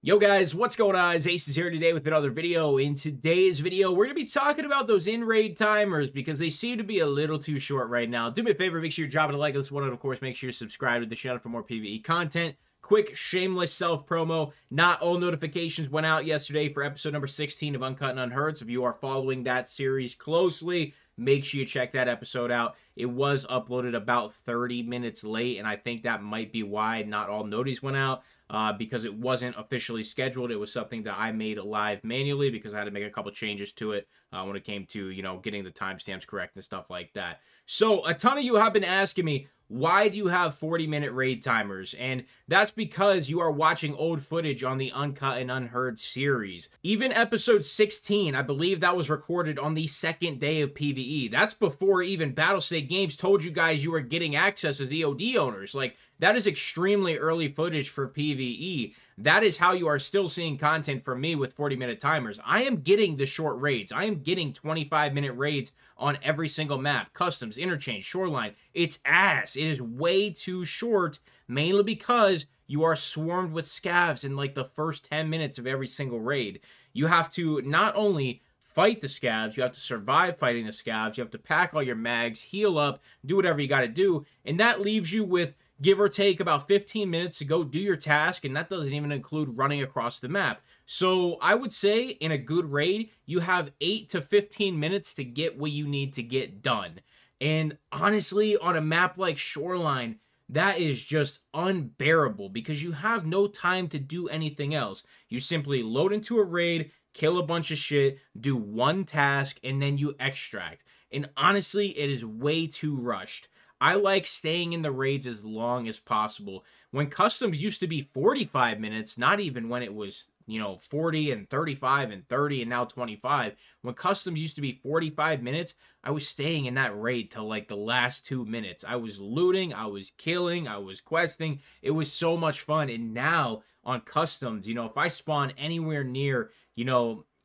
Yo guys, what's going on? It's Acez here today with another video. In today's video, we're going to be talking about those in-raid timers because they seem to be a little too short right now. Do me a favor, make sure you're dropping a like on this one, and of course, make sure you're subscribed to the channel for more PvE content. Quick, shameless self-promo. Not all notifications went out yesterday for episode number 16 of Uncut and Unheard. So if you are following that series closely, make sure you check that episode out. It was uploaded about 30 minutes late, and I think that might be why not all noties went out. Because it wasn't officially scheduled. It was something that I made live manually because I had to make a couple changes to it when it came to, getting the timestamps correct and stuff like that. So a ton of you have been asking me, why do you have 40-minute raid timers? And that's because you are watching old footage on the Uncut and Unheard series. Even episode 16, I believe that was recorded on the second day of PvE. That's before even Battlestate Games told you guys you were getting Acez as EOD owners. Like, that is extremely early footage for PvE. That is how you are still seeing content from me with 40-minute timers. I am getting the short raids. I am getting 25-minute raids on every single map. Customs, interchange, shoreline. It's ass. It is way too short, mainly because you are swarmed with scavs in like the first 10 minutes of every single raid. You have to not only fight the scavs, you have to survive fighting the scavs, you have to pack all your mags, heal up, do whatever you got to do, and that leaves you with give or take about 15 minutes to go do your task, and that doesn't even include running across the map. So I would say in a good raid, you have 8 to 15 minutes to get what you need to get done. And honestly, on a map like Shoreline, that is just unbearable because you have no time to do anything else. You simply load into a raid, kill a bunch of shit, do one task, and then you extract. And honestly, it is way too rushed. I like staying in the raids as long as possible. When customs used to be 45 minutes, not even when it was, 40 and 35 and 30 and now 25. When customs used to be 45 minutes, I was staying in that raid till like the last 2 minutes. I was looting, I was killing, I was questing. It was so much fun. And now on customs, if I spawn anywhere near,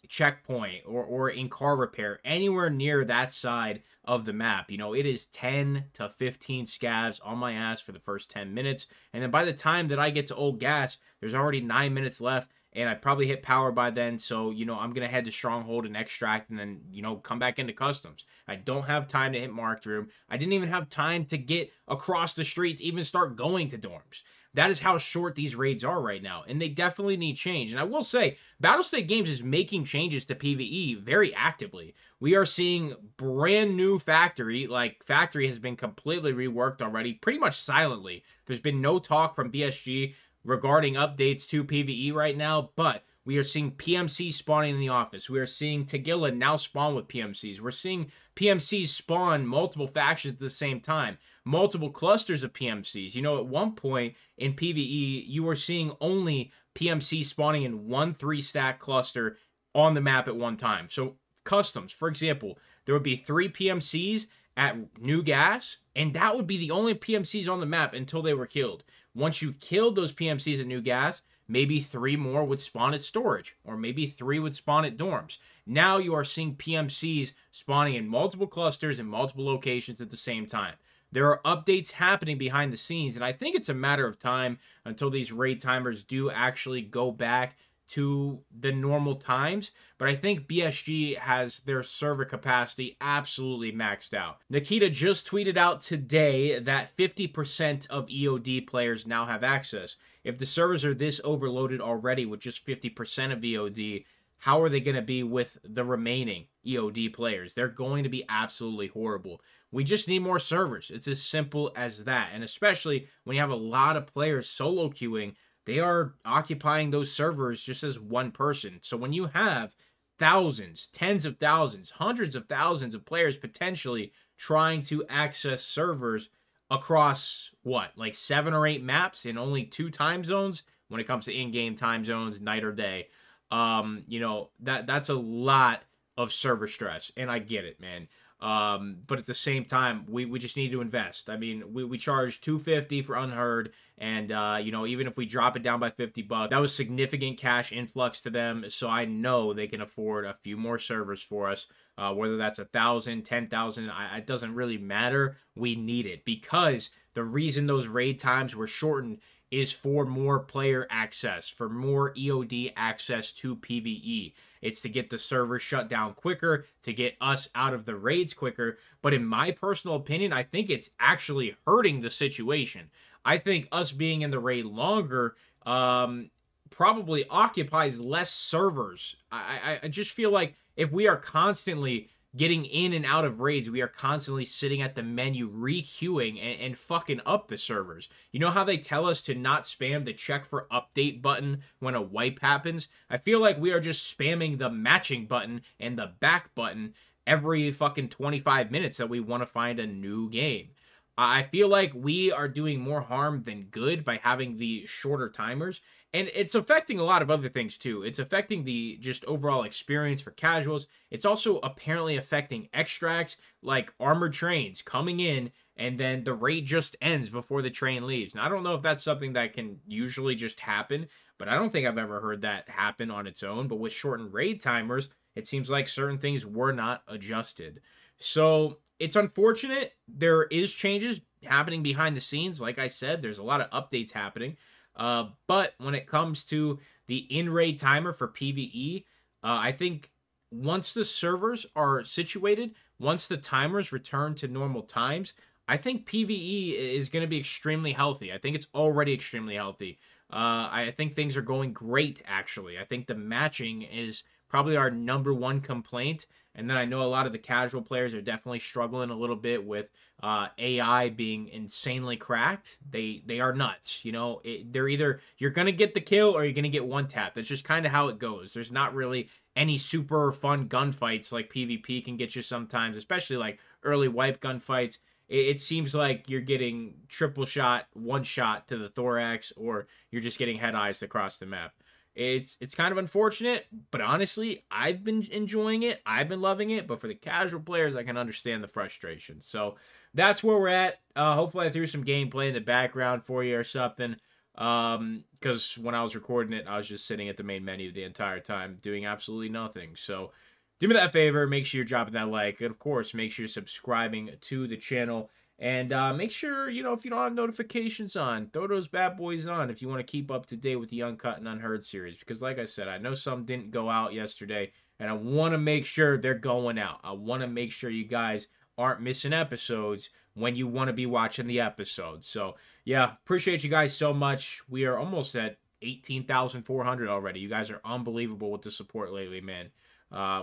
checkpoint or in car repair, anywhere near that side of the map, it is 10 to 15 scavs on my ass for the first 10 minutes. And then by the time that I get to Old Gas, there's already 9 minutes left, and I probably hit power by then. So, I'm going to head to Stronghold and extract and then, come back into customs. I don't have time to hit Marked Room. I didn't even have time to get across the street to even start going to dorms. That is how short these raids are right now, and they definitely need change. And I will say, Battlestate Games is making changes to PvE very actively. We are seeing brand new factory, like factory has been completely reworked already, pretty much silently. There's been no talk from BSG regarding updates to PvE right now, but we are seeing PMCs spawning in the office. We are seeing Tagilla now spawn with PMCs. We're seeing PMCs spawn multiple factions at the same time. Multiple clusters of PMCs. At one point in PvE, you were seeing only PMCs spawning in one 3-stack cluster on the map at one time. So customs, for example, there would be 3 PMCs at New Gas, and that would be the only PMCs on the map until they were killed. Once you killed those PMCs at New Gas, maybe 3 more would spawn at storage, or maybe 3 would spawn at dorms. Now you are seeing PMCs spawning in multiple clusters in multiple locations at the same time. There are updates happening behind the scenes, and I think it's a matter of time until these raid timers do actually go back to the normal times, but I think BSG has their server capacity absolutely maxed out. Nikita just tweeted out today that 50% of EOD players now have Acez. If the servers are this overloaded already with just 50% of EOD, how are they going to be with the remaining EOD players? They're going to be absolutely horrible. We just need more servers. It's as simple as that. And especially when you have a lot of players solo queuing, they are occupying those servers just as one person. So when you have thousands, tens of thousands, hundreds of thousands of players potentially trying to access servers across, like 7 or 8 maps in only 2 time zones when it comes to in-game time zones, night or day, that's a lot of server stress, and I get it, man. But at the same time, we just need to invest. I mean, we charge $250 for Unheard, and even if we drop it down by $50, that was significant cash influx to them. So I know they can afford a few more servers for us. Whether that's 1,000, 10,000, it doesn't really matter. We need it because the reason those raid times were shortened is for more player access, for more EOD access to PvE. It's to get the server shut down quicker, to get us out of the raids quicker. But in my personal opinion, I think it's actually hurting the situation. I think us being in the raid longer probably occupies less servers. I just feel like if we are constantly getting in and out of raids, we are constantly sitting at the menu re-queuing and fucking up the servers. You know how they tell us to not spam the check for update button when a wipe happens? I feel like we are just spamming the matching button and the back button every fucking 25 minutes that we want to find a new game. I feel like we are doing more harm than good by having the shorter timers. And it's affecting a lot of other things too. It's affecting the just overall experience for casuals. It's also apparently affecting extracts like armored trains coming in and then the raid just ends before the train leaves. Now, I don't know if that's something that can usually just happen, but I don't think I've ever heard that happen on its own. But with shortened raid timers, it seems like certain things were not adjusted. So it's unfortunate. There is changes happening behind the scenes. Like I said, there's a lot of updates happening. But when it comes to the in-raid timer for PvE, I think once the servers are situated, once the timers return to normal times, I think PvE is going to be extremely healthy. I think it's already extremely healthy. I think things are going great, actually. I think the matching is probably our #1 complaint. And then I know a lot of the casual players are definitely struggling a little bit with AI being insanely cracked. They are nuts. You know, they're either you're going to get the kill or you're going to get one tap. That's just kind of how it goes. There's not really any super fun gunfights like PvP can get you sometimes, especially like early wipe gunfights. It seems like you're getting triple shot, one shot to the thorax, or you're just getting head eyes across the map. It's kind of unfortunate, but honestly, I've been enjoying it. I've been loving it, but for the casual players, I can understand the frustration. So that's where we're at. Hopefully I threw some gameplay in the background for you or something. Because when I was recording it, I was just sitting at the main menu the entire time doing absolutely nothing. So do me that favor, make sure you're dropping that like, and of course, make sure you're subscribing to the channel. And make sure, you know, if you don't have notifications on, throw those bad boys on if you want to keep up to date with the Uncut and Unheard series. Because like I said, I know some didn't go out yesterday, and I want to make sure they're going out. I want to make sure you guys aren't missing episodes when you want to be watching the episodes. So, yeah, appreciate you guys so much. We are almost at 18,400 already. You guys are unbelievable with the support lately, man.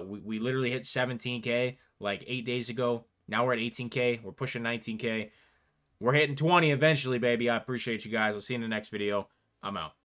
We literally hit 17K like 8 days ago. Now we're at 18K. We're pushing 19K. We're hitting 20 eventually, baby. I appreciate you guys. I'll see you in the next video. I'm out.